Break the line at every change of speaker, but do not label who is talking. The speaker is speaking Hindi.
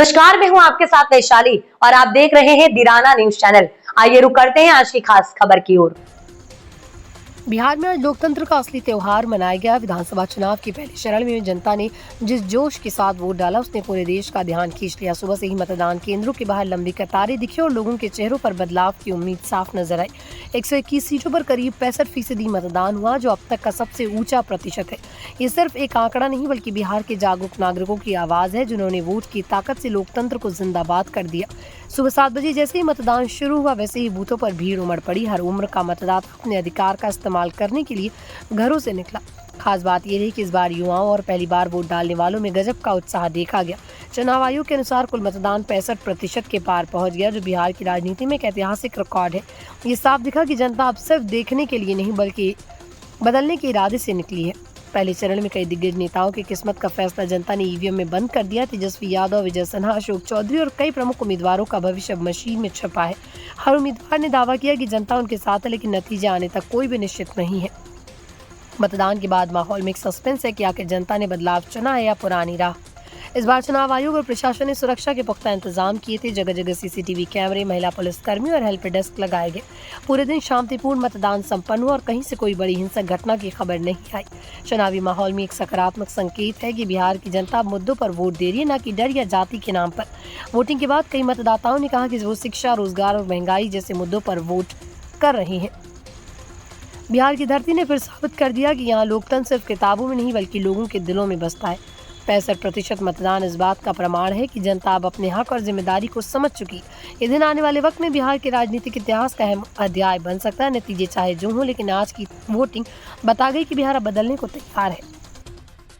नमस्कार, मैं हूं आपके साथ वैशाली और आप देख रहे हैं दिराना न्यूज चैनल। आइए रुक करते हैं आज की खास खबर की ओर।
बिहार में आज लोकतंत्र का असली त्योहार मनाया गया। विधानसभा चुनाव के पहले चरण में जनता ने जिस जोश के साथ वोट डाला उसने पूरे देश का ध्यान खींच लिया। सुबह से ही मतदान केंद्रों के बाहर लंबी कतारें दिखी और लोगों के चेहरों पर बदलाव की उम्मीद साफ नजर आई। 121 सीटों पर करीब 65% मतदान हुआ, जो अब तक का सबसे ऊंचा प्रतिशत है। ये सिर्फ एक आंकड़ा नहीं बल्कि बिहार के जागरूक नागरिकों की आवाज है, जिन्होंने वोट की ताकत से लोकतंत्र को जिंदाबाद कर दिया। सुबह 7 बजे जैसे ही मतदान शुरू हुआ, वैसे ही बूथों पर भीड़ उमड़ पड़ी। हर उम्र का मतदाता अपने अधिकार का इस्तेमाल करने के लिए घरों से निकला। खास बात यह रही कि इस बार युवाओं और पहली बार वोट डालने वालों में गजब का उत्साह देखा गया। चुनाव आयोग के अनुसार कुल मतदान 65% के पार पहुंच गया, जो बिहार की राजनीति में एक ऐतिहासिक रिकॉर्ड है। ये साफ दिखा कि जनता अब सिर्फ देखने के लिए नहीं बल्कि बदलने के इरादे से निकली है। पहले चरण में कई दिग्गज नेताओं की किस्मत का फैसला जनता ने ईवीएम में बंद कर दिया। तेजस्वी यादव, विजय सिन्हा, अशोक चौधरी और कई प्रमुख उम्मीदवारों का भविष्य अब मशीन में छपा है। हर उम्मीदवार ने दावा किया कि जनता उनके साथ है, लेकिन नतीजे आने तक कोई भी निश्चित नहीं है। मतदान के बाद माहौल में एक सस्पेंस है कि आखिर जनता ने बदलाव चुना है या पुरानी राह। इस बार चुनाव आयोग और प्रशासन ने सुरक्षा के पुख्ता इंतजाम किए थे। जगह जगह सीसीटीवी कैमरे, महिला पुलिसकर्मी और हेल्प डेस्क लगाए गए। पूरे दिन शांतिपूर्ण मतदान संपन्न हुआ और कहीं से कोई बड़ी हिंसक घटना की खबर नहीं आई। चुनावी माहौल में एक सकारात्मक संकेत है कि बिहार की जनता मुद्दों पर वोट दे रही है, न कि डर या जाति के नाम पर। वोटिंग के बाद कई मतदाताओं ने कहा कि वो शिक्षा, रोजगार और महंगाई जैसे मुद्दों पर वोट कर रहे हैं। बिहार की धरती ने फिर साबित कर दिया कि यहाँ लोकतंत्र सिर्फ किताबों में नहीं बल्कि लोगों के दिलों में बसता है। 65% मतदान इस बात का प्रमाण है कि जनता अब अपने हक और जिम्मेदारी को समझ चुकी। ये दिन आने वाले वक्त में बिहार के राजनीतिक इतिहास का अहम अध्याय बन सकता है। नतीजे चाहे जो हो, लेकिन आज की वोटिंग बता गई कि बिहार अब बदलने को तैयार है।